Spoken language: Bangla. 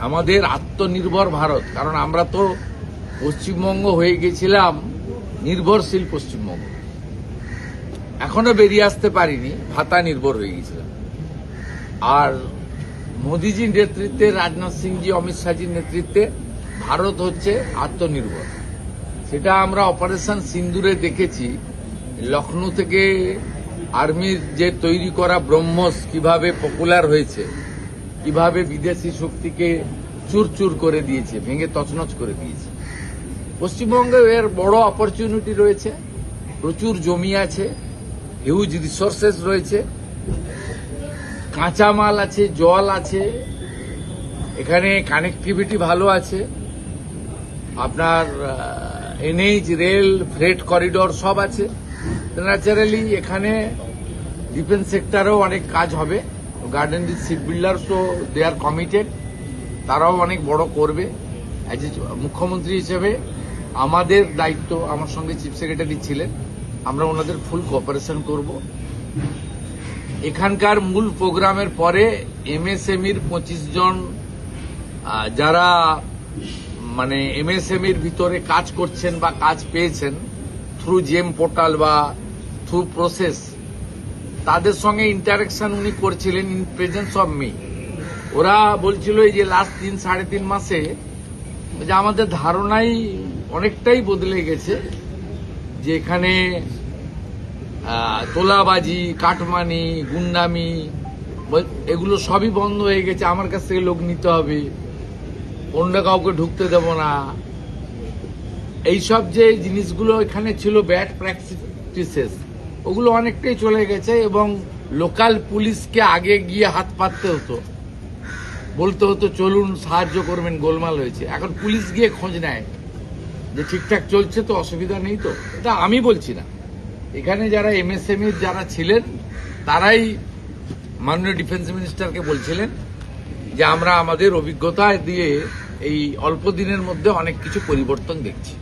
আমাদের আত্মনির্ভর ভারত, কারণ আমরা তো পশ্চিমবঙ্গ হয়ে গেছিলাম নির্ভরশীল পশ্চিমবঙ্গ, এখনো বেরিয়ে আসতে পারিনি, ভাতা নির্ভর হয়ে গেছিলাম। আর মোদিজির নেতৃত্বে, রাজনাথ সিংজি, অমিত শাহজির নেতৃত্বে ভারত হচ্ছে আত্মনির্ভর। সেটা আমরা অপারেশন সিন্দুরে দেখেছি। লখনৌ থেকে আর্মির যে তৈরি করা ব্রহ্মস কিভাবে পপুলার হয়েছে, কিভাবে বিদেশি শক্তিকে চুরচুর করে দিয়েছে, ভেঙে তছনছ করে দিয়েছে। পশ্চিমবঙ্গে এর বড় অপরচুনিটি রয়েছে, প্রচুর জমি আছে, হিউজ রিসোর্সেস রয়েছে, কাঁচামাল আছে, জল আছে, এখানে কানেক্টিভিটি ভালো আছে, আপনার এনএইচ, রেল, ফ্রেট করিডোর সব আছে। ন্যাচারালি এখানে ডিফেন্স সেক্টরেও অনেক কাজ হবে। গার্ডেন রিচ শিপ বিল্ডার্সও দে আর কমিটেড, তারাও অনেক বড় করবে। অ্যাজ এ মুখ্যমন্ত্রী হিসেবে আমাদের দায়িত্ব, আমার সঙ্গে চিফ সেক্রেটারি ছিলেন, আমরা ওনাদের ফুল কোঅপারেশন করব। এখানকার মূল প্রোগ্রামের পরে এমএসএমইর 25 জন যারা মানে এমএসএমইর ভিতরে কাজ করছেন বা কাজ পেয়েছেন থ্রু জেম পোর্টাল বা থ্রু প্রসেস, তাদের সঙ্গে ইন্টারাকশন উনি করছিলেন ইন প্রেজেন্স অফ মি। ওরা বলছিল এই যে লাস্ট 3-3.5 মাসে যে আমাদের ধারণাই অনেকটাই বদলে গেছে, যে এখানে তোলাবাজি, কাটমানি, গুন্ডামি এগুলো সবই বন্ধ হয়ে গেছে। আমার কাছ থেকে লোক নিতে হবে, অন্য কাউকে ঢুকতে দেব না, এইসব যে জিনিসগুলো এখানে ছিল ব্যাড প্র্যাকটিসেস, ওগুলো অনেকটাই চলে গেছে। এবং লোকাল পুলিশকে আগে গিয়ে হাত পাততে হতো, বলতে হতো চলুন সাহায্য করবেন, গোলমাল হয়েছে। এখন পুলিশ গিয়ে খোঁজ নেয় যে ঠিকঠাক চলছে তো, অসুবিধা নেই তো। এটা আমি বলছি না, এখানে যারা এমএসএমই যারা ছিলেন তারাই মাননীয় ডিফেন্স মিনিস্টারকে বলছিলেন যে আমরা আমাদের অভিজ্ঞতা দিয়ে এই অল্প দিনের মধ্যে অনেক কিছু পরিবর্তন দেখছি।